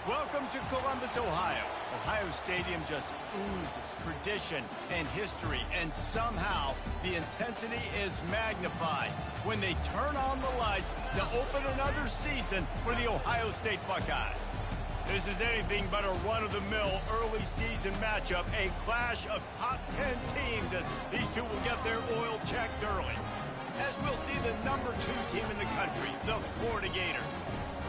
Welcome to Columbus, Ohio. Ohio Stadium just oozes tradition and history, and somehow the intensity is magnified when they turn on the lights to open another season for the Ohio State Buckeyes. This is anything but a run-of-the-mill early season matchup, a clash of top 10 teams as these two will get their oil checked early. As we'll see the number 2 team in the country, the Florida Gators,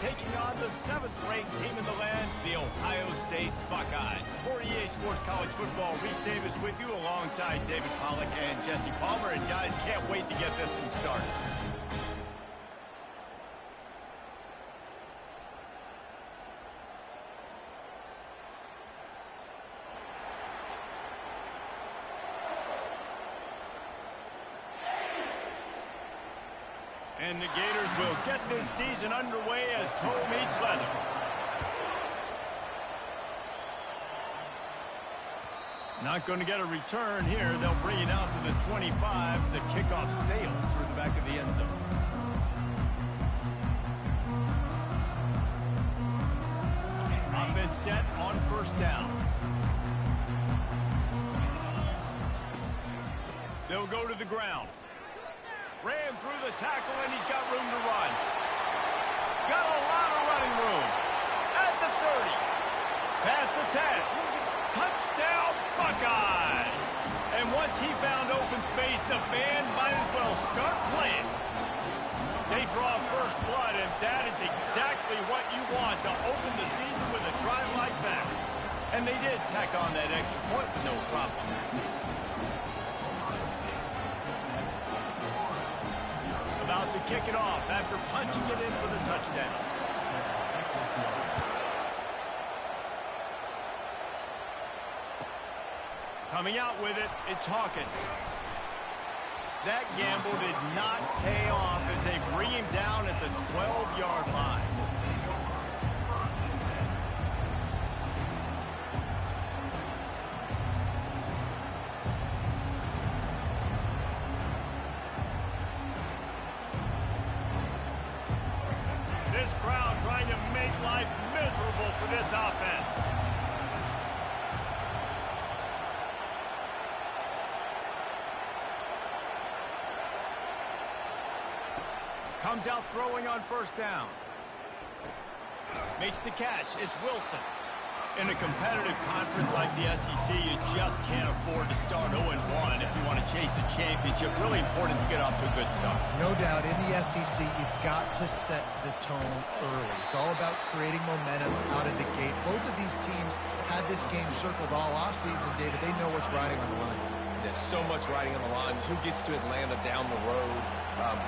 taking on the 7th-ranked team in the land, the Ohio State Buckeyes. For EA Sports College Football, Reese Davis with you alongside David Pollack and Jesse Palmer. And guys, can't wait to get this one started. And the Gators will get this season underway as toe meets leather. Not going to get a return here. They'll bring it out to the 25 as the kickoff sails through the back of the end zone. Offense set on first down. They'll go to the ground. Ran through the tackle, and he's got room to run. Got a lot of running room. At the 30. Past the 10. Touchdown, Buckeyes! And once he found open space, the band might as well start playing. They draw first blood, and that is exactly what you want to open the season with a drive like that. And they did tack on that extra point with no problem. About to kick it off after punching it in for the touchdown. Coming out with it, it's Hawkins. That gamble did not pay off as they bring him down at the 12-yard line. This crowd trying to make life miserable for this offense. Comes out throwing on first down. Makes the catch. It's Wilson. In a competitive conference like the SEC, you just can't afford to start 0-1 if you want to chase a championship. Really important to get off to a good start. No doubt, in the SEC, you've got to set the tone early. It's all about creating momentum out of the gate. Both of these teams had this game circled all offseason, David. They know what's riding on the line. There's so much riding on the line. Who gets to Atlanta down the road?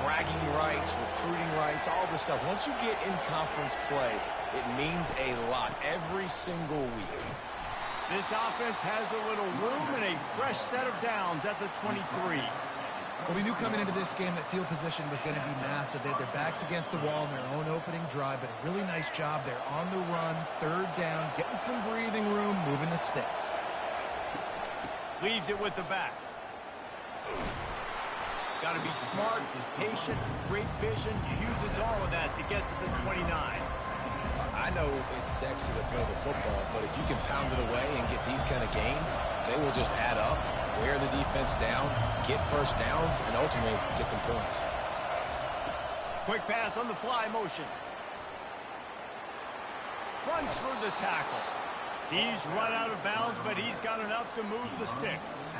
Bragging rights, recruiting rights, all this stuff. Once you get in conference play, it means a lot every single week. This offense has a little room and a fresh set of downs at the 23. Well, we knew coming into this game that field position was going to be massive. They had their backs against the wall in their own opening drive, but a really nice job there on the run, third down, getting some breathing room, moving the sticks. Leaves it with the back. Got to be smart, patient, great vision, uses all of that to get to the 29. I know it's sexy to throw the football, but if you can pound it away and get these kind of gains, they will just add up, wear the defense down, get first downs, and ultimately get some points. Quick pass on the fly motion. Runs through the tackle. He's run out of bounds, but he's got enough to move the sticks.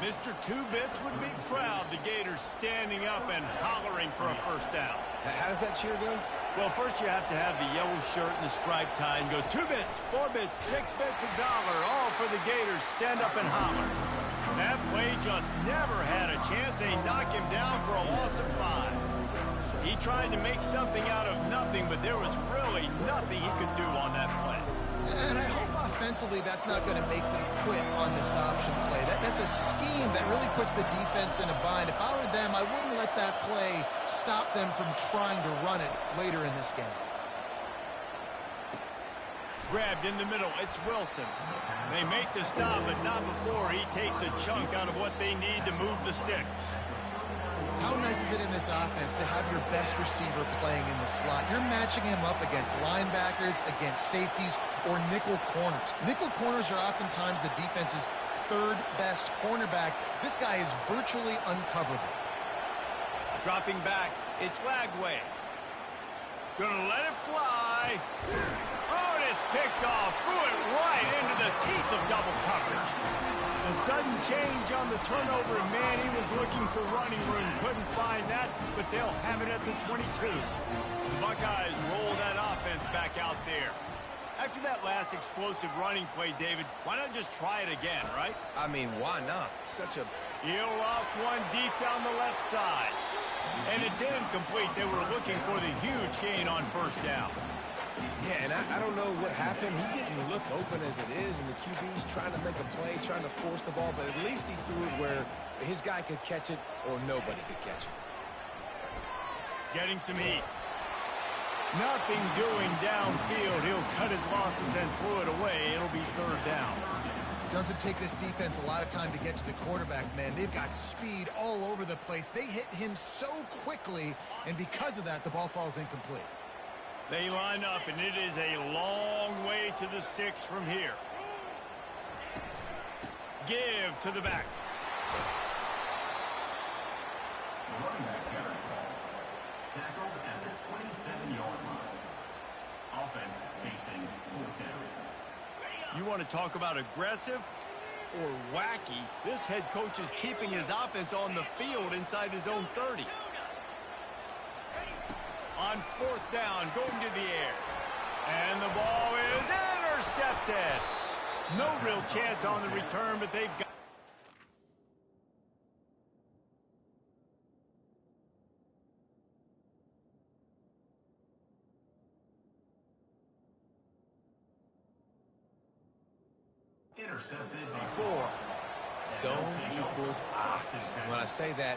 Mr. Two-Bits would be proud the Gators standing up and hollering for a first down. How does that cheer go? Well, first you have to have the yellow shirt and the striped tie and go 2 bits, 4 bits, 6 bits, $1, all for the Gators. Stand up and holler. That play just never had a chance. They knock him down for a loss of 5. He tried to make something out of nothing, but there was really nothing he could do on that play. And I hope offensively that's not going to make them quit on this option play. That's a scheme that really puts the defense in a bind. If I were them, I wouldn't let that play stop them from trying to run it later in this game. Grabbed in the middle, it's Wilson. They make the stop, but not before he takes a chunk out of what they need to move the sticks. How nice is it in this offense to have your best receiver playing in the slot? You're matching him up against linebackers, against safeties, or nickel corners. Nickel corners are oftentimes the defense's third best cornerback. This guy is virtually uncoverable. Dropping back, it's Lagway. Gonna let it fly. Oh, and it's picked off. Threw it right into the teeth of double coverage. The sudden change on the turnover, and man, he was looking for running room. Couldn't find that, but they'll have it at the 22. The Buckeyes roll that offense back out there. After that last explosive running play, David, why not just try it again, right? I mean, why not? Such a... Heel off one deep down the left side. And it's incomplete. They were looking for the huge gain on first down. Yeah, and I don't know what happened. He didn't look open as it is, and the QB's trying to make a play, trying to force the ball, but at least he threw it where his guy could catch it or nobody could catch it. Getting some heat. Nothing doing downfield. He'll cut his losses and throw it away. It'll be third down. Doesn't take this defense a lot of time to get to the quarterback, man. They've got speed all over the place. They hit him so quickly, and because of that, the ball falls incomplete. They line up, and it is a long way to the sticks from here. Give to the back. The running back carry falls. Tackled at the 27-yard line. Offense facing fourth down. You want to talk about aggressive or wacky? This head coach is keeping his offense on the field inside his own 30. On fourth down, going to the air. And the ball is intercepted. No real chance on the return, but they've got... Intercepted. 4. Zone equals eyes. When I say that,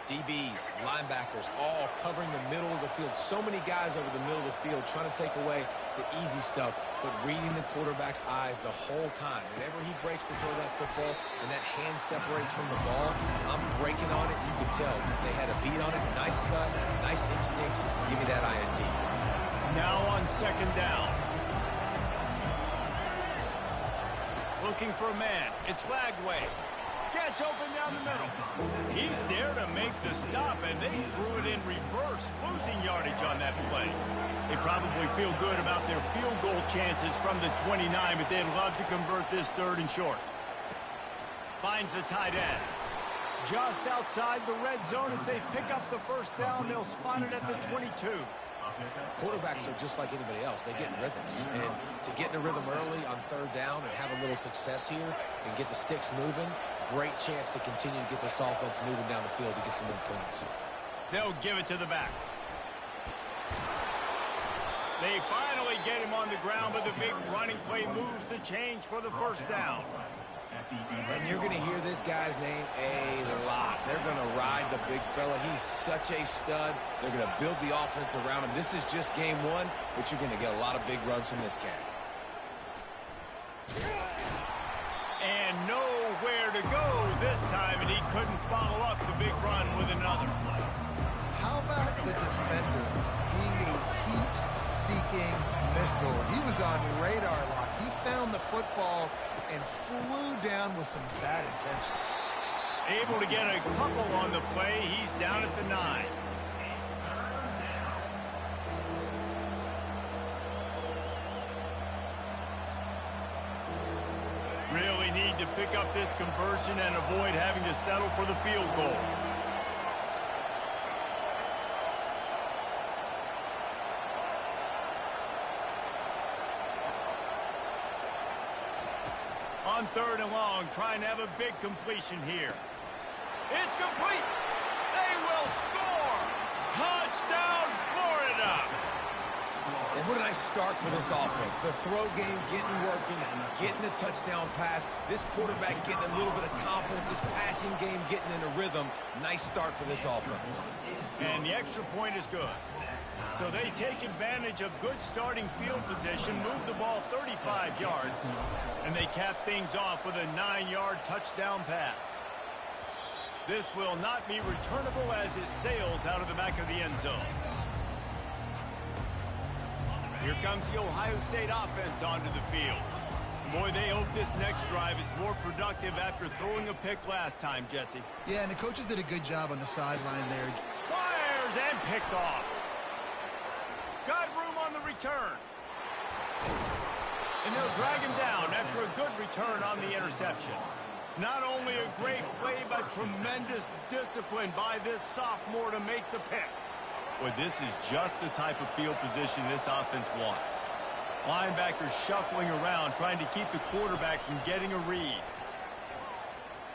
DBs, linebackers, all covering the middle of the field. So many guys over the middle of the field trying to take away the easy stuff, but reading the quarterback's eyes the whole time. Whenever he breaks to throw that football and that hand separates from the ball, I'm breaking on it. You can tell they had a beat on it. Nice cut, nice instincts. Give me that INT. Now on second down. Looking for a man. It's Lagway. Gets open down the middle. He's there to make the stop, and they threw it in reverse, losing yardage on that play. They probably feel good about their field goal chances from the 29, but they'd love to convert this third and short. Finds the tight end. Just outside the red zone. As they pick up the first down, they'll spot it at the 22. Quarterbacks are just like anybody else. They get in rhythms. And to get in a rhythm early on third down and have a little success here and get the sticks moving, great chance to continue to get this offense moving down the field to get some more points. They'll give it to the back. They finally get him on the ground, but the big running play moves the change for the first down. And you're going to hear this guy's name a lot. They're going to ride the big fella. He's such a stud. They're going to build the offense around him. This is just game one, but you're going to get a lot of big runs from this guy. And nowhere to go this time, and he couldn't follow up the big run with another. How about the defender being a heat-seeking missile? He was on radar lock. He found the football and flew down with some bad intentions. Able to get a couple on the play. He's down at the 9. Really need to pick up this conversion and avoid having to settle for the field goal. On third and long, trying to have a big completion here. It's complete. They will score. Touchdown, Florida. And what a nice start for this offense. The throw game getting working, getting the touchdown pass. This quarterback getting a little bit of confidence. This passing game getting in a rhythm. Nice start for this offense. And the extra point is good. So they take advantage of good starting field position, move the ball 35 yards, and they cap things off with a 9-yard touchdown pass. This will not be returnable as it sails out of the back of the end zone. Here comes the Ohio State offense onto the field. Boy, they hope this next drive is more productive after throwing a pick last time, Jesse. Yeah, and the coaches did a good job on the sideline there. Fires and picked off. Got room on the return. And they'll drag him down after a good return on the interception. Not only a great play, but tremendous discipline by this sophomore to make the pick. Well, this is just the type of field position this offense wants. Linebackers shuffling around, trying to keep the quarterback from getting a read.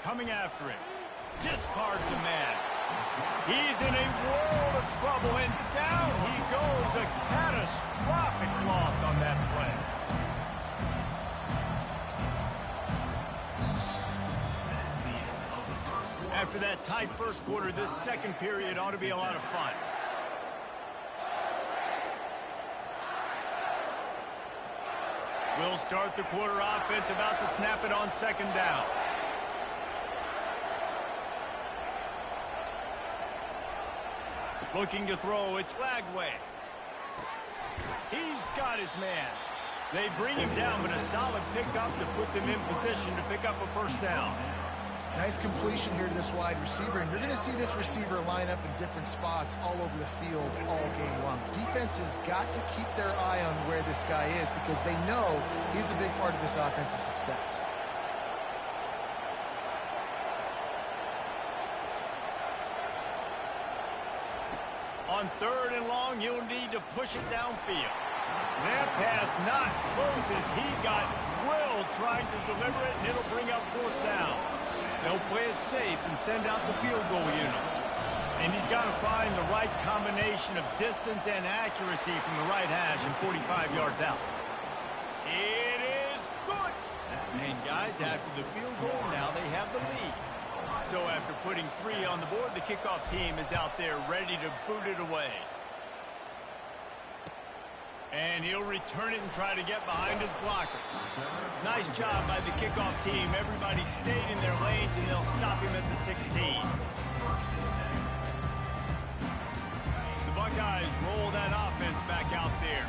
Coming after him. Discards a man. He's in a world of trouble, and down he goes. A catastrophic loss on that play. After that tight first quarter, this second period ought to be a lot of fun. We'll start the quarter offense, about to snap it on second down. Looking to throw, it's Lagway. He's got his man. They bring him down, but a solid pickup to put them in position to pick up a first down. Nice completion here to this wide receiver, and you're going to see this receiver line up in different spots all over the field all game long. Defense has got to keep their eye on where this guy is because they know he's a big part of this offense's success. On third and long, you'll need to push it downfield. That pass not closes. He got drilled trying to deliver it, and it'll bring up fourth down. They'll play it safe and send out the field goal unit. And he's got to find the right combination of distance and accuracy from the right hash and 45 yards out. It is good. And guys, after the field goal, now they have the lead. So after putting 3 on the board, the kickoff team is out there ready to boot it away. And he'll return it and try to get behind his blockers. Nice job by the kickoff team. Everybody stayed in their lanes, and they'll stop him at the 16. The Buckeyes roll that offense back out there.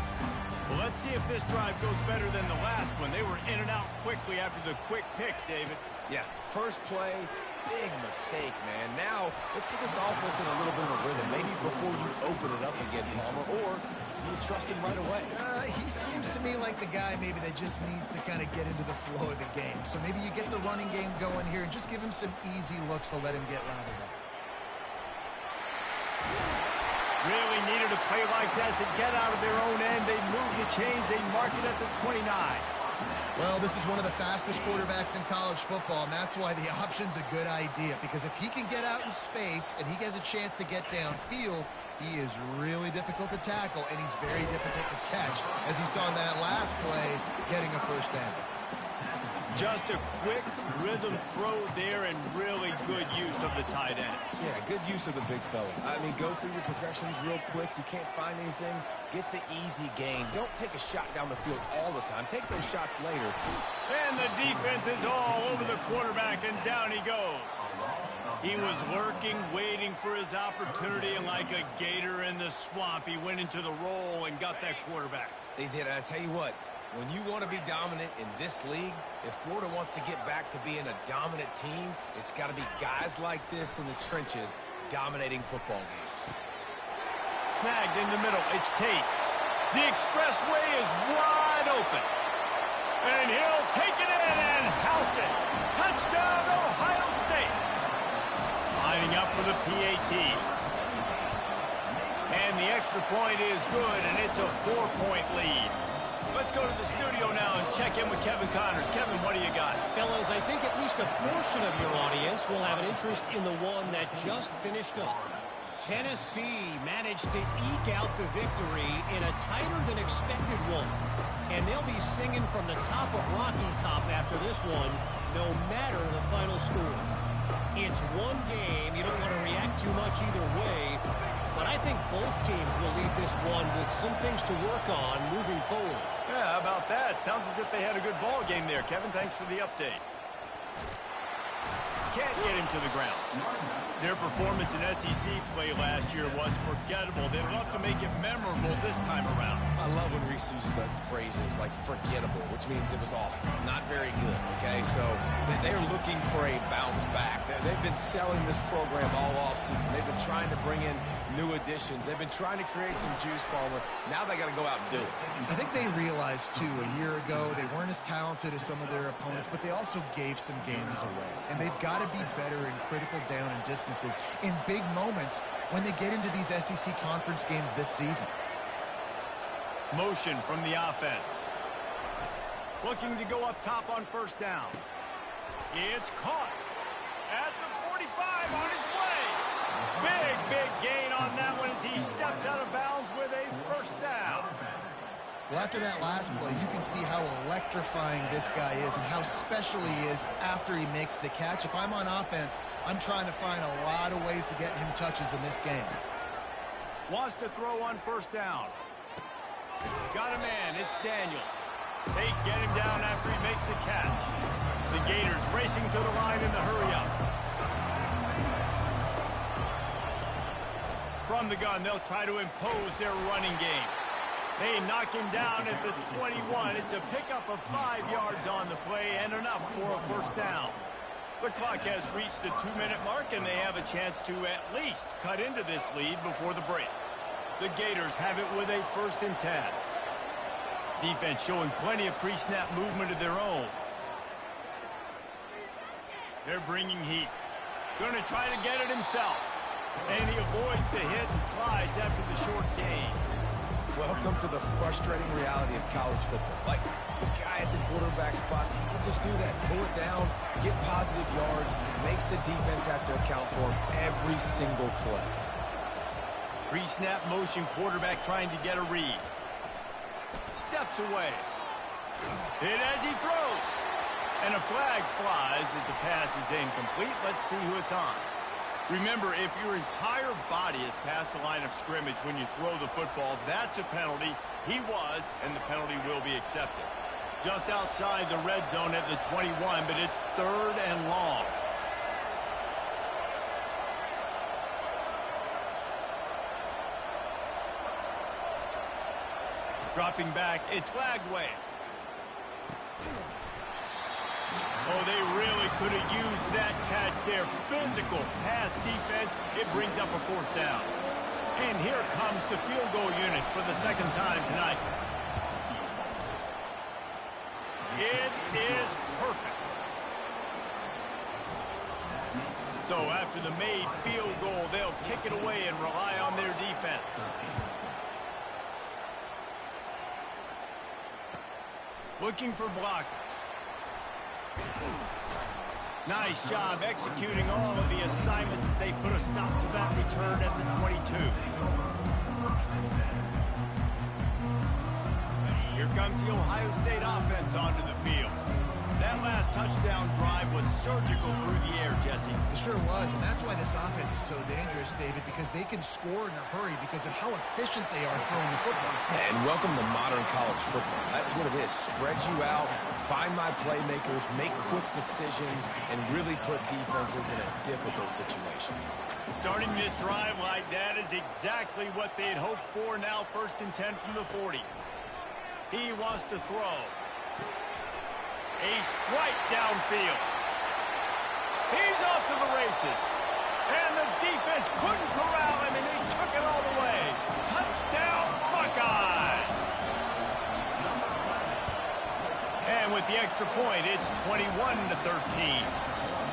Well, let's see if this drive goes better than the last one. They were in and out quickly after the quick pick, David. Yeah, first play, big mistake, man. Now, let's get this offense in a little bit of a rhythm. Maybe before you open it up again, Palmer, or do you trust him right away? He seems to me like the guy maybe that just needs to kind of get into the flow of the game. So maybe you get the running game going here and just give him some easy looks to let him get lathered up. Really needed a play like that to get out of their own end. They move the chains. They mark it at the 29. Well, this is one of the fastest quarterbacks in college football, and that's why the option's a good idea. Because if he can get out in space and he has a chance to get downfield, he is really difficult to tackle, and he's very difficult to catch, as you saw in that last play, getting a first down. Just a quick rhythm throw there and really good use of the tight end. Yeah, good use of the big fella. I mean, go through your progressions real quick. You can't find anything. Get the easy gain. Don't take a shot down the field all the time. Take those shots later. And the defense is all over the quarterback, and down he goes. He was lurking, waiting for his opportunity, and like a gator in the swamp, he went into the roll and got that quarterback. They did. I tell you what, when you want to be dominant in this league, if Florida wants to get back to being a dominant team, it's got to be guys like this in the trenches dominating football games. Snagged in the middle. It's Tate. The expressway is wide open. And he'll take it in and house it. Touchdown, Ohio State. Lining up for the PAT. And the extra point is good, and it's a 4-point lead. Let's go to the studio now and check in with Kevin Connors. Kevin, what do you got? Fellas, I think at least a portion of your audience will have an interest in the one that just finished up. Tennessee managed to eke out the victory in a tighter than expected one. And they'll be singing from the top of Rocky Top after this one, no matter the final score. It's one game. You don't want to react too much either way. But I think both teams will leave this one with some things to work on moving forward. Yeah, how about that? Sounds as if they had a good ball game there. Kevin, thanks for the update. can't get him to the ground. Their performance in SEC play last year was forgettable. They'd love to make it memorable this time around. I love when Reese uses the phrases like forgettable, which means it was awful, not very good, okay? So they're looking for a bounce back. They've been selling this program all offseason. They've been trying to bring in new additions. They've been trying to create some juice, Palmer. Now they got to go out and do it. I think they realized, too, a year ago they weren't as talented as some of their opponents, but they also gave some games away. And they've got to be better in critical down and distances in big moments when they get into these SEC conference games this season. Motion from the offense. Looking to go up top on first down. It's caught at the 45 on its way. Big gain on that one as he steps out of bounds with a first down. Well, after that last play, you can see how electrifying this guy is and how special he is after he makes the catch. If I'm on offense, I'm trying to find a lot of ways to get him touches in this game. Wants to throw on first down. Got a man, it's Daniels. They get him down after he makes the catch. The Gators racing to the line in the hurry-up. From the gun, they'll try to impose their running game. They knock him down at the 21. It's a pickup of 5 yards on the play and enough for a first down. The clock has reached the 2-minute mark, and they have a chance to at least cut into this lead before the break. The Gators have it with a 1st and 10. Defense showing plenty of pre-snap movement of their own. They're bringing heat. Going to try to get it himself. And he avoids the hit and slides after the short gain. Welcome to the frustrating reality of college football. Like, the guy at the quarterback spot, he can just do that. Pull it down, get positive yards, makes the defense have to account for him every single play. Pre-snap motion, quarterback trying to get a read. Steps away. Hit as he throws. And a flag flies as the pass is incomplete. Let's see who it's on. Remember, if your entire body is past the line of scrimmage when you throw the football, that's a penalty. He was, and the penalty will be accepted. Just outside the red zone at the 21, but it's 3rd and long. Dropping back, it's Flagway. Oh, they really could have used that catch there. Physical pass defense. It brings up a 4th down. And here comes the field goal unit for the 2nd time tonight. It is perfect. So after the made field goal, they'll kick it away and rely on their defense. Looking for blockers. Nice job executing all of the assignments as they put a stop to that return at the 22. Here comes the Ohio State offense onto the field. That last touchdown drive was surgical through the air, Jesse. It sure was, and that's why this offense is so dangerous, David, because they can score in a hurry because of how efficient they are throwing the football. And welcome to modern college football. That's what it is. Spread you out, find my playmakers, make quick decisions, and really put defenses in a difficult situation. Starting this drive like that is exactly what they'd hoped for. Now 1st and 10 from the 40. He wants to throw. A strike downfield. He's off to the races. And the defense couldn't corral him, and he took it all the way. Touchdown, Buckeyes! And with the extra point, it's 21-13.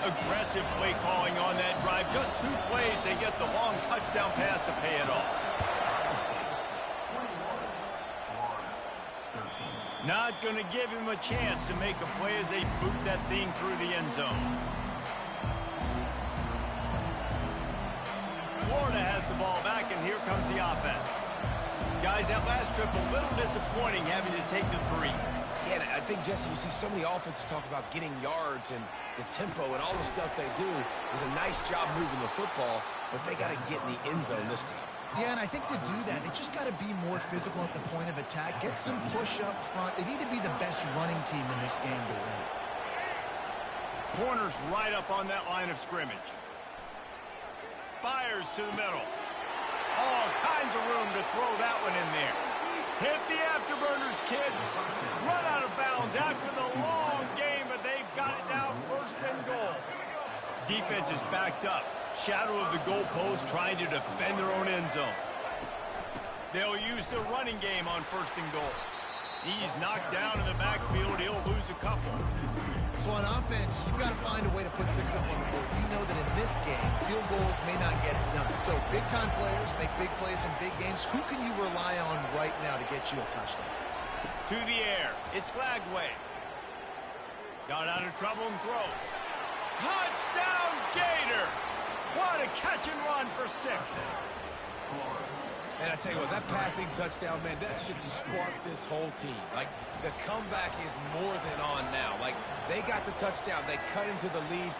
Aggressive play calling on that drive. Just 2 plays, they get the long touchdown pass to pay it off. Not going to give him a chance to make a play as they boot that thing through the end zone. Florida has the ball back, and here comes the offense. Guys, that last trip a little disappointing having to take the 3. Yeah, I think, Jesse, you see so many offenses talk about getting yards and the tempo and all the stuff they do. It was a nice job moving the football, but they got to get in the end zone this time. Yeah, and I think to do that, they just got to be more physical at the point of attack, get some push up front. They need to be the best running team in this game to win. Corners right up on that line of scrimmage. Fires to the middle. All kinds of room to throw that one in there. Hit the afterburners, kid. Run out of bounds after the long game, but they've got it now, 1st and goal. Defense is backed up. Shadow of the goalpost trying to defend their own end zone. They'll use the running game on 1st and goal. He's knocked down in the backfield. He'll lose a couple. So on offense, you've got to find a way to put 6 up on the board. You know that in this game, field goals may not get it done. So big-time players make big plays in big games. Who can you rely on right now to get you a touchdown? To the air. It's Glagway. Got out of trouble and throws. Touchdown, Gators! What a catch and run for 6. And I tell you what, that passing touchdown, man, that should spark this whole team. Like, the comeback is more than on now. Like, they got the touchdown. They cut into the lead.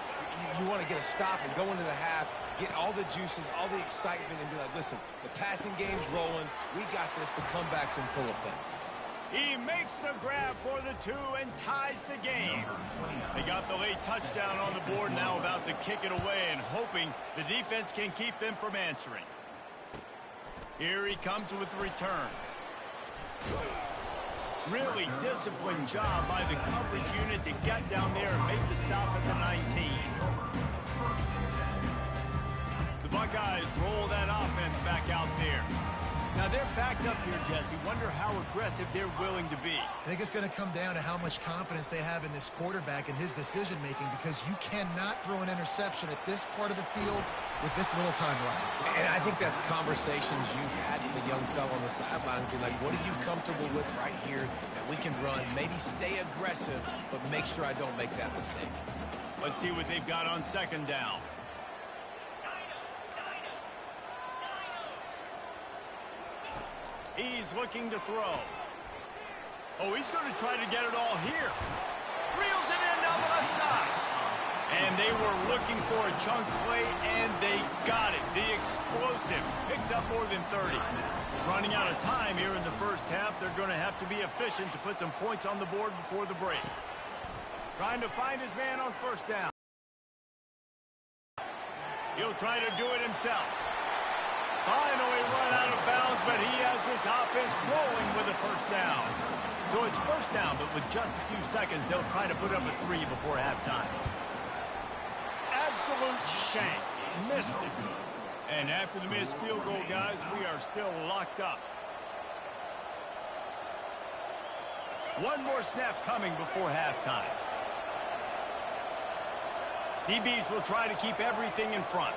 You want to get a stop and go into the half, get all the juices, all the excitement, and be like, listen, the passing game's rolling. We got this. The comeback's in full effect. He makes the grab for the 2 and ties the game. They got the late touchdown on the board, now about to kick it away and hoping the defense can keep them from answering. Here he comes with the return. Really disciplined job by the coverage unit to get down there and make the stop at the 19. The Buckeyes roll that offense back out there. Now they're backed up here, Jesse. Wonder how aggressive they're willing to be. I think it's going to come down to how much confidence they have in this quarterback and his decision-making, because you cannot throw an interception at this part of the field with this little time left. And I think that's conversations you've had with the young fellow on the sideline. Be like, what are you comfortable with right here that we can run? Maybe stay aggressive, but make sure I don't make that mistake. Let's see what they've got on 2nd down. He's looking to throw. Oh, he's going to try to get it all here. Reels it in down the left side. And they were looking for a chunk play, and they got it. The explosive picks up more than 30. Running out of time here in the first half. They're going to have to be efficient to put some points on the board before the break. Trying to find his man on 1st down. He'll try to do it himself. Finally run out of bounds, but he has this offense rolling with a 1st down. So it's 1st down, but with just a few seconds, they'll try to put up a 3 before halftime. Absolute shank. Missed it. And after the missed field goal, guys, we are still locked up. One more snap coming before halftime. DBs will try to keep everything in front.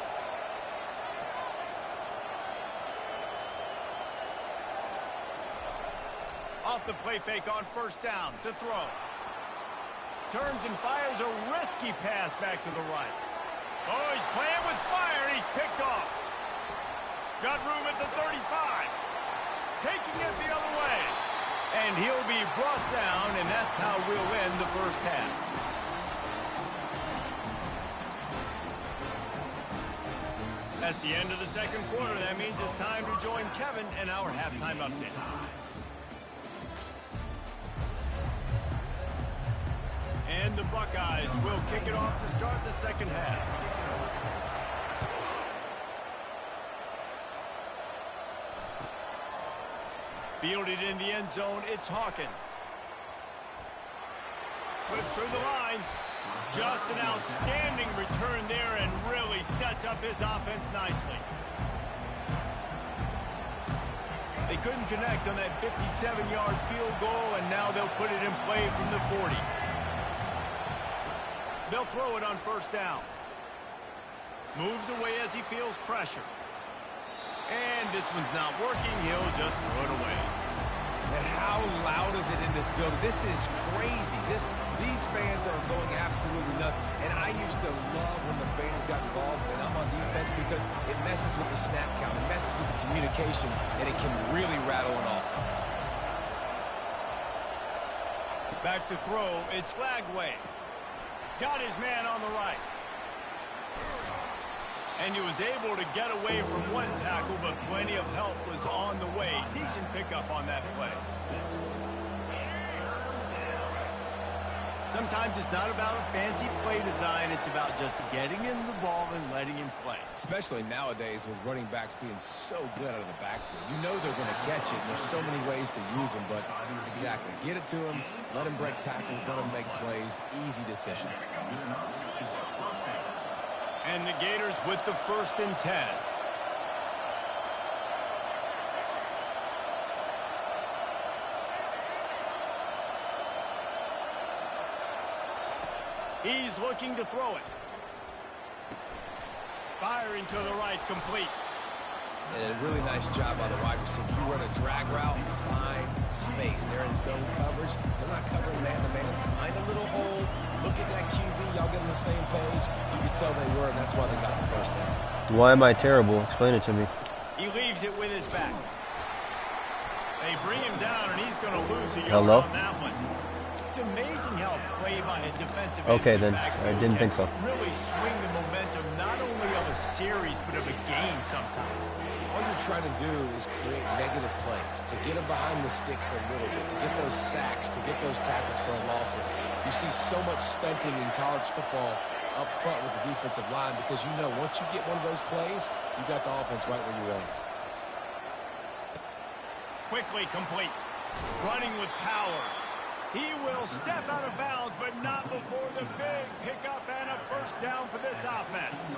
Off the play fake on 1st down to throw. Turns and fires a risky pass back to the right. Oh, he's playing with fire, and he's picked off. Got room at the 35. Taking it the other way. And he'll be brought down, and that's how we'll end the first half. That's the end of the 2nd quarter. That means it's time to join Kevin in our halftime update. And the Buckeyes will kick it off to start the 2nd half. Fielded in the end zone, it's Hawkins. Slips through the line. Just an outstanding return there and really sets up his offense nicely. They couldn't connect on that 57-yard field goal, and now they'll put it in play from the 40. They'll throw it on 1st down. Moves away as he feels pressure. And this one's not working. He'll just throw it away. And how loud is it in this building? This is crazy. These fans are going absolutely nuts. And I used to love when the fans got involved and I'm on defense, because it messes with the snap count. It messes with the communication, and it can really rattle an offense. Back to throw. It's Glagway. Got his man on the right. And he was able to get away from one tackle, but plenty of help was on the way. Decent pickup on that play. Sometimes it's not about a fancy play design. It's about just getting him the ball and letting him play. Especially nowadays with running backs being so good out of the backfield. You know they're going to catch it, and there's so many ways to use them, but exactly. Get it to him, let him break tackles, let him make plays. Easy decision. And the Gators with the 1st and 10. He's looking to throw it. Firing to the right, complete. And a really nice job by the wide receiver. You run a drag route, find space. They're in zone coverage. They're not covering man-to-man. Find a little hole. Look at that QB. Y'all get on the same page. You can tell they were, and that's why they got the 1st down. Why am I terrible? Explain it to me. He leaves it with his back. They bring him down, and he's going to lose a yard Hello? on that one. It's amazing how play by a defensive end Okay, in the then. backfield I didn't think so. really swing the momentum not only of a series but of a game sometimes. All you're trying to do is create negative plays, to get them behind the sticks a little bit, to get those sacks, to get those tackles for losses. You see so much stunting in college football up front with the defensive line because you know once you get one of those plays, you got the offense right where you want it. Quickly complete. Running with power. He will step out of bounds, but not before the big pickup and a 1st down for this offense.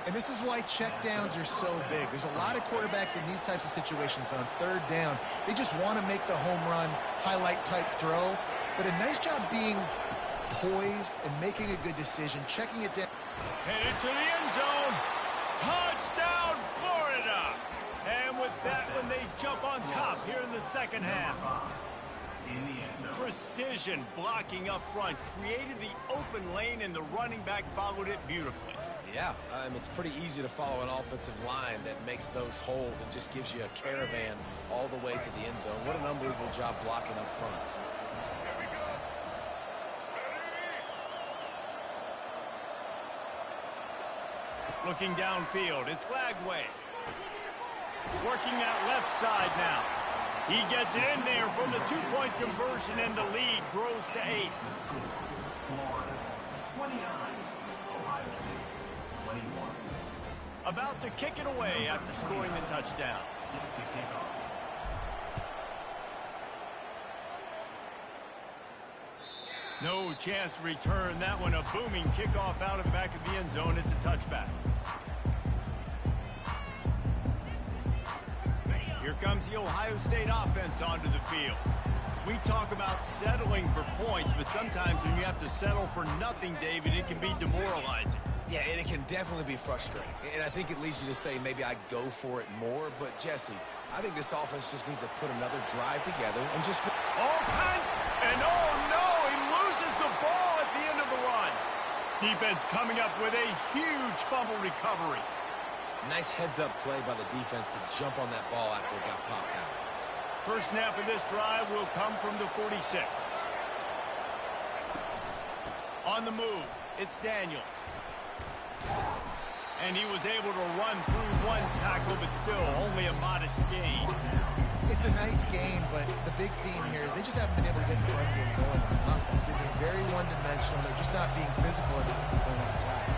And this is why checkdowns are so big. There's a lot of quarterbacks in these types of situations on 3rd down. They just want to make the home run, highlight-type throw. But a nice job being poised and making a good decision, checking it down. Headed to the end zone. Touchdown, Florida. And with that one, they jump on top here in the 2nd half. Precision blocking up front created the open lane, and the running back followed it beautifully. Yeah, it's pretty easy to follow an offensive line that makes those holes and just gives you a caravan all the way to the end zone. What an unbelievable job blocking up front. Looking downfield, it's Lagway. Working that left side now. He gets it in there for the 2-point conversion, and the lead grows to 8. About to kick it away after scoring the touchdown. No chance to return that one. A booming kickoff out of the back of the end zone. It's a touchback. Here comes the Ohio State offense onto the field. We talk about settling for points, but sometimes when you have to settle for nothing, David, it can be demoralizing. Yeah, and it can definitely be frustrating. And I think it leads you to say maybe I go for it more. But, Jesse, I think this offense just needs to put another drive together and just... And oh, no, he loses the ball at the end of the run. Defense coming up with a huge fumble recovery. Nice heads-up play by the defense to jump on that ball after it got popped out. First snap of this drive will come from the 46. On the move, it's Daniels. And he was able to run through one tackle, but still only a modest gain. It's a nice game, but the big theme here is they just haven't been able to get the run game going on offense. They've been very one-dimensional. They're just not being physical enough to point of attack.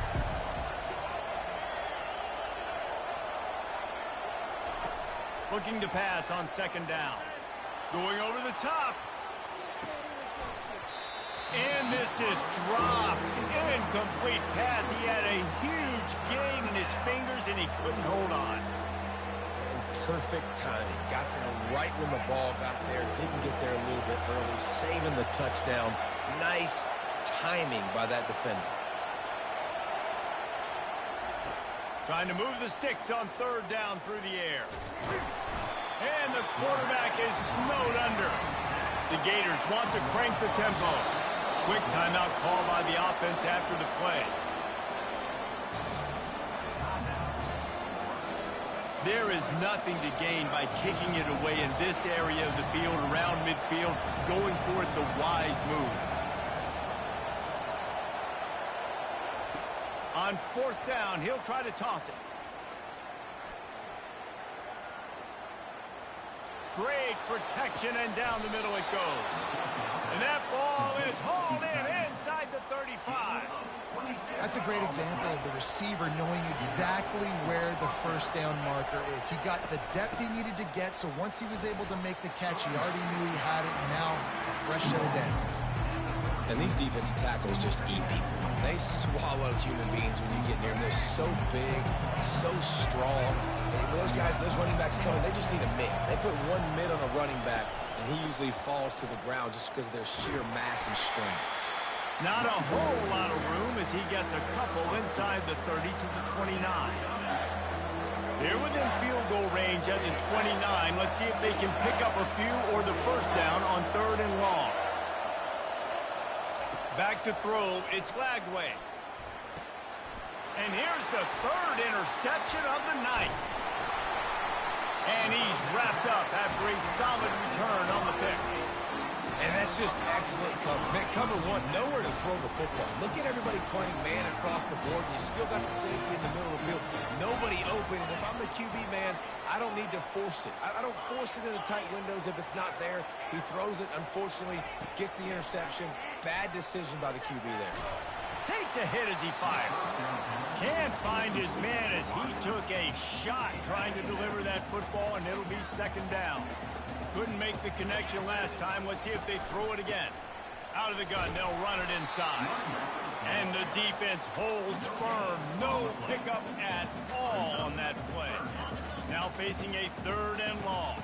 Looking to pass on 2nd down. Going over the top. And this is dropped. Incomplete pass. He had a huge gain in his fingers, and he couldn't hold on. And perfect timing. Got there right when the ball got there. Didn't get there a little bit early. Saving the touchdown. Nice timing by that defender. Trying to move the sticks on 3rd down through the air. And the quarterback is snowed under. The Gators want to crank the tempo. Quick timeout call by the offense after the play. There is nothing to gain by kicking it away in this area of the field, around midfield, going for it the wise move. On 4th down, he'll try to toss it. Great protection, and down the middle it goes. And that ball is hauled in inside the 35. That's a great example of the receiver knowing exactly where the first down marker is. He got the depth he needed to get, so once he was able to make the catch, he already knew he had it, and now a fresh set of downs. And these defensive tackles just eat people. They swallow human beings when you get near them. They're so big, so strong. And those guys, those running backs coming, they just need a mid. They put one mid on a running back, and he usually falls to the ground just because of their sheer mass and strength. Not a whole lot of room as he gets a couple inside the 30 to the 29. They're within field goal range at the 29. Let's see if they can pick up a few or the first down on 3rd and long. Back to throw, it's Lagway. And here's the 3rd interception of the night. And he's wrapped up after a solid return on the pick. And that's just excellent cover. Man, cover one, nowhere to throw the football. Look at everybody playing man across the board, and you still got the safety in the middle of the field. Nobody open, and if I'm the QB man, I don't need to force it. I don't force it in the tight windows if it's not there. He throws it, unfortunately, gets the interception. Bad decision by the QB there. Takes a hit as he fires. Can't find his man as he took a shot trying to deliver that football, and it'll be 2nd down. Couldn't make the connection last time. Let's see if they throw it again. Out of the gun, they'll run it inside. And the defense holds firm. No pickup at all on that play. Now facing a 3rd and long.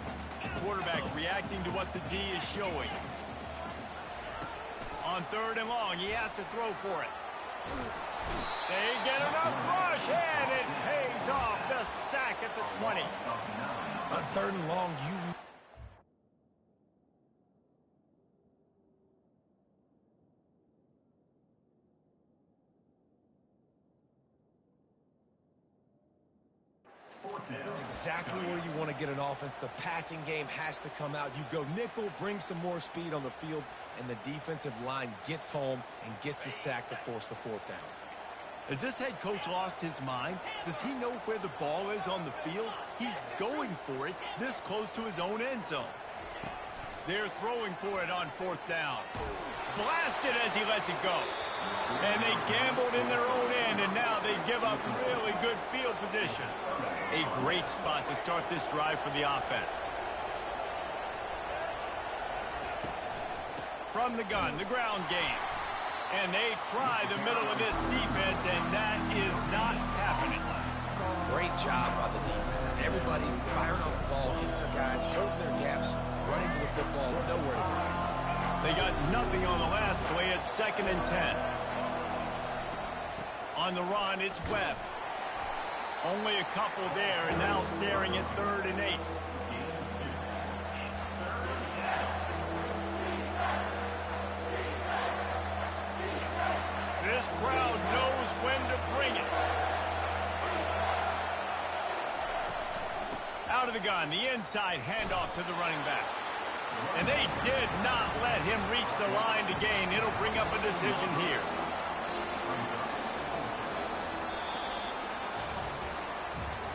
Quarterback reacting to what the D is showing. On 3rd and long, he has to throw for it. They get enough rush, and it pays off. The sack at the 20. On 3rd and long, you... That's exactly where you want to get an offense. The passing game has to come out. You go nickel, bring some more speed on the field, and the defensive line gets home and gets the sack to force the 4th down. Has this head coach lost his mind? Does he know where the ball is on the field? He's going for it this close to his own end zone. They're throwing for it on 4th down. Blasted as he lets it go. And they gambled in their own end, and now they give up really good field position. A great spot to start this drive for the offense. From the gun, the ground game. And they try the middle of this defense, and that is not happening. Great job by the defense. Everybody firing off the ball, hitting their guys, holding their gaps, running to the football, nowhere to go. They got nothing on the last play. It's 2nd and 10. On the run, it's Webb. Only a couple there, and now staring at 3rd and 8. This crowd knows when to bring it. Out of the gun, the inside handoff to the running back. And they did not let him reach the line to gain. It'll bring up a decision here.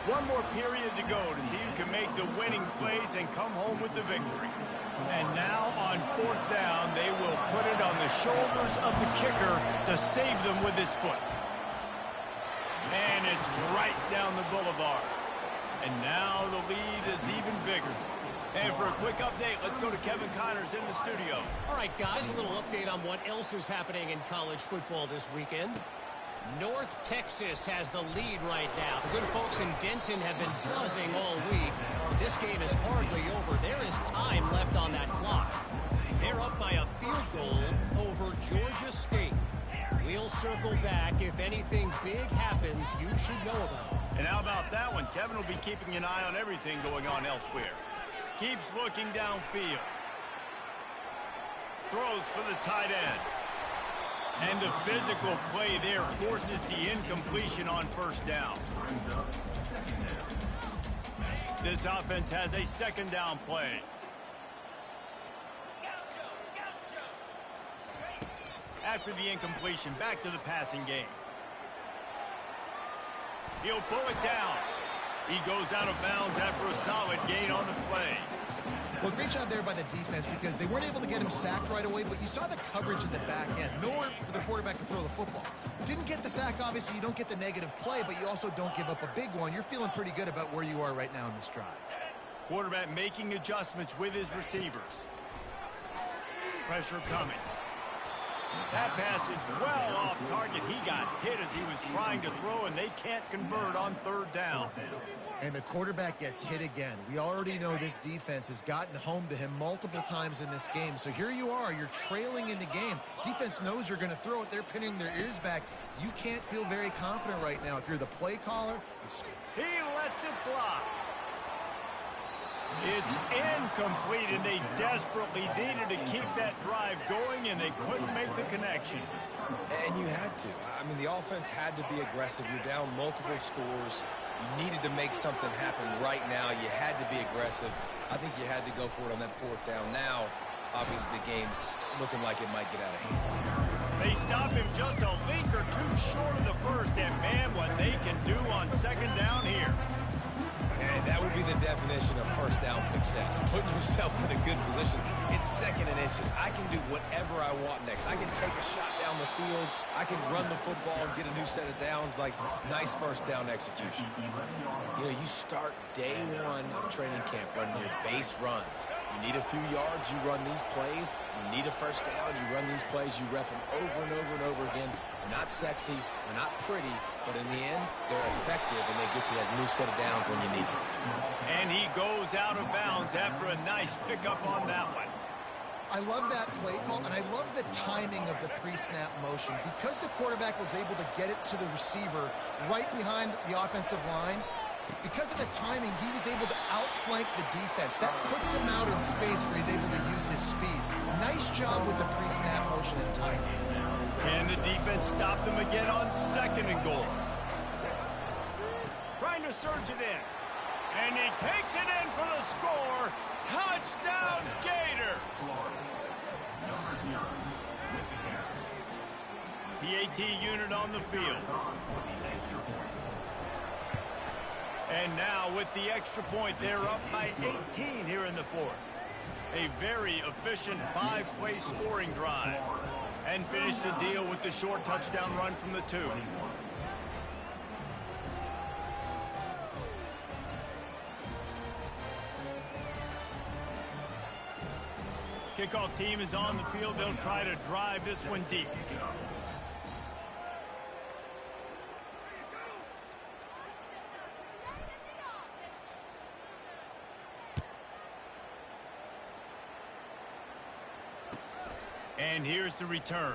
One more period to go to see who can make the winning plays and come home with the victory. And now on 4th down, they will put it on the shoulders of the kicker to save them with his foot. And it's right down the boulevard. And now the lead is even bigger. And for a quick update, let's go to Kevin Connors in the studio. All right, guys, a little update on what else is happening in college football this weekend. North Texas has the lead right now. The good folks in Denton have been buzzing all week. This game is hardly over. There is time left on that clock. They're up by a field goal over Georgia State. We'll circle back. If anything big happens, you should know about it. And how about that one? Kevin will be keeping an eye on everything going on elsewhere. Keeps looking downfield. Throws for the tight end. And the physical play there forces the incompletion on 1st down. This offense has a 2nd down play. After the incompletion, back to the passing game. He'll pull it down. He goes out of bounds after a solid gain on the play. Well, great job there by the defense because they weren't able to get him sacked right away, but you saw the coverage in the back end. Nowhere for the quarterback to throw the football. Didn't get the sack, obviously. You don't get the negative play, but you also don't give up a big one. You're feeling pretty good about where you are right now in this drive. Quarterback making adjustments with his receivers. Pressure coming. That pass is well off target. He got hit as he was trying to throw, and they can't convert on third down. And the quarterback gets hit again. We already know this defense has gotten home to him multiple times in this game. So here you are. You're trailing in the game. Defense knows you're going to throw it. They're pinning their ears back. You can't feel very confident right now. If you're the play caller, he lets it fly. It's incomplete, and they desperately needed to keep that drive going, and they couldn't make the connection. And you had to. I mean, the offense had to be aggressive. You're down multiple scores. You needed to make something happen right now. You had to be aggressive. I think you had to go for it on that fourth down. Now, obviously, the game's looking like it might get out of hand. They stop him just a link or two short of the first, and man, what they can do on second down here. And that would be the definition of first down success. Putting yourself in a good position. It's second and inches. I can do whatever I want next. I can take a shot down the field. I can run the football and get a new set of downs. Like, nice first down execution. You know, you start day one of training camp running your base runs. You need a few yards, you run these plays. You need a first down, you run these plays. You rep them over and over and over again. They're not sexy, they're not pretty, but in the end, they're effective, and they get you that new set of downs when you need it. And he goes out of bounds after a nice pickup on that one. I love that play call, and I love the timing of the pre-snap motion. Because the quarterback was able to get it to the receiver right behind the offensive line, because of the timing, he was able to outflank the defense. That puts him out in space where he's able to use his speed. Nice job with the pre-snap motion and timing. Can the defense stop them again on second and goal? Trying to surge it in. And he takes it in for the score. Touchdown, Gator! PAT unit on the field. And now with the extra point, they're up by 18 here in the fourth. A very efficient five-play scoring drive. And finish the deal with the short touchdown run from the 2. Kickoff team is on the field. They'll try to drive this one deep. And here's the return.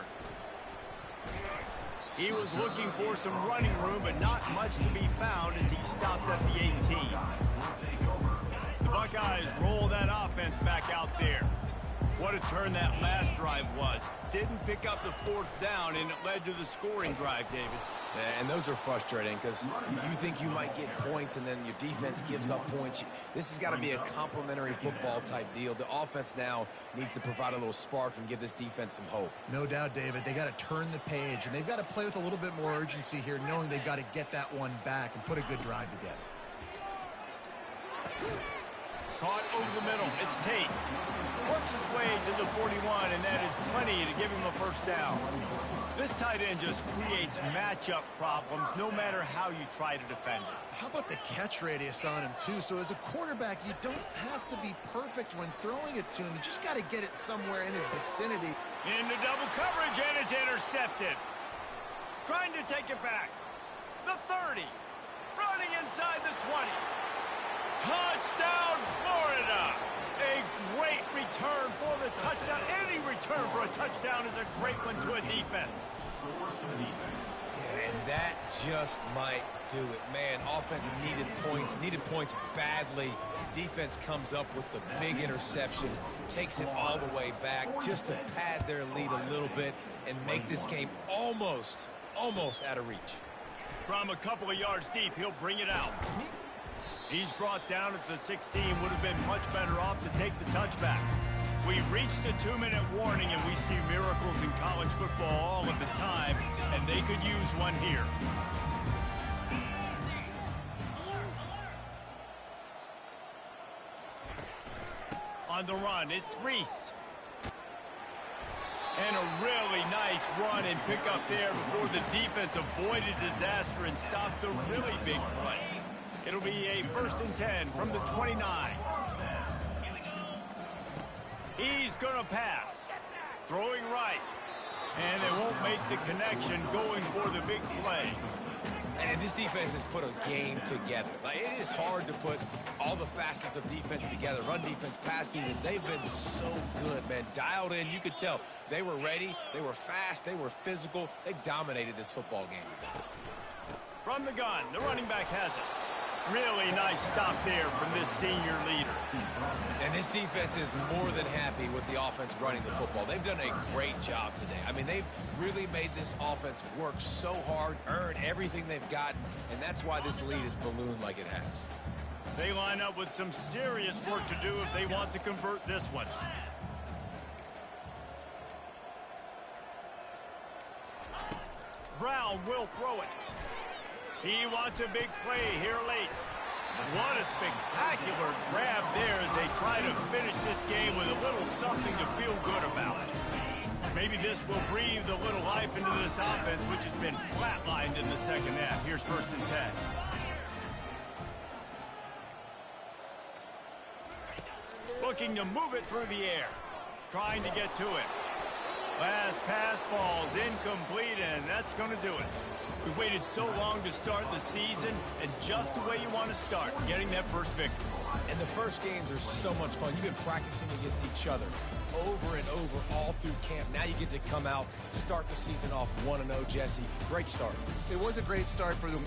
He was looking for some running room, but not much to be found as he stopped at the 18. The Buckeyes roll that offense back out there. What a turn that last drive was. Didn't pick up the fourth down, and it led to the scoring drive, David. And those are frustrating because you think you might get points and then your defense gives up points. This has got to be a complementary football type deal. The offense now needs to provide a little spark and give this defense some hope. No doubt, David. They got to turn the page, and they've got to play with a little bit more urgency here, knowing they've got to get that one back and put a good drive together. Caught over the middle. It's Tate. Works his way to the 41, and that is plenty to give him a first down. This tight end just creates matchup problems no matter how you try to defend it. How about the catch radius on him, too? So as a quarterback, you don't have to be perfect when throwing it to him. You just got to get it somewhere in his vicinity. Into double coverage, and it's intercepted. Trying to take it back. The 30. Running inside the 20. Touchdown, Florida! A great return for the touchdown. Any return for a touchdown is a great one to a defense. Yeah, and that just might do it. Man, offense needed points badly. Defense comes up with the big interception, takes it all the way back just to pad their lead a little bit and make this game almost out of reach. From a couple of yards deep, he'll bring it out. He's brought down at the 16. Would have been much better off to take the touchbacks. We've reached the 2-minute warning, and we see miracles in college football all of the time, and they could use one here. On the run, it's Reese. And a really nice run and pick up there before the defense avoided disaster and stopped the really big play. It'll be a 1st and 10 from the 29. He's going to pass. Throwing right. And they won't make the connection going for the big play. And this defense has put a game together. Like, it is hard to put all the facets of defense together. Run defense, pass defense. They've been so good, man. Dialed in. You could tell they were ready. They were fast. They were physical. They dominated this football game today. From the gun, the running back has it. Really nice stop there from this senior leader. And this defense is more than happy with the offense running the football. They've done a great job today. I mean, they've really made this offense work so hard, earn everything they've gotten, and that's why this lead is ballooned like it has. They line up with some serious work to do if they want to convert this one. Brown will throw it. He wants a big play here late. What a spectacular grab there as they try to finish this game with a little something to feel good about. Maybe this will breathe a little life into this offense, which has been flatlined in the second half. Here's 1st and 10. Looking to move it through the air. Trying to get to it. Last pass falls incomplete, and that's going to do it. We waited so long to start the season, and just the way you want to start, getting that first victory. And the first games are so much fun. You've been practicing against each other over and over all through camp. Now you get to come out, start the season off 1-0, Jesse. Great start. It was a great start for them.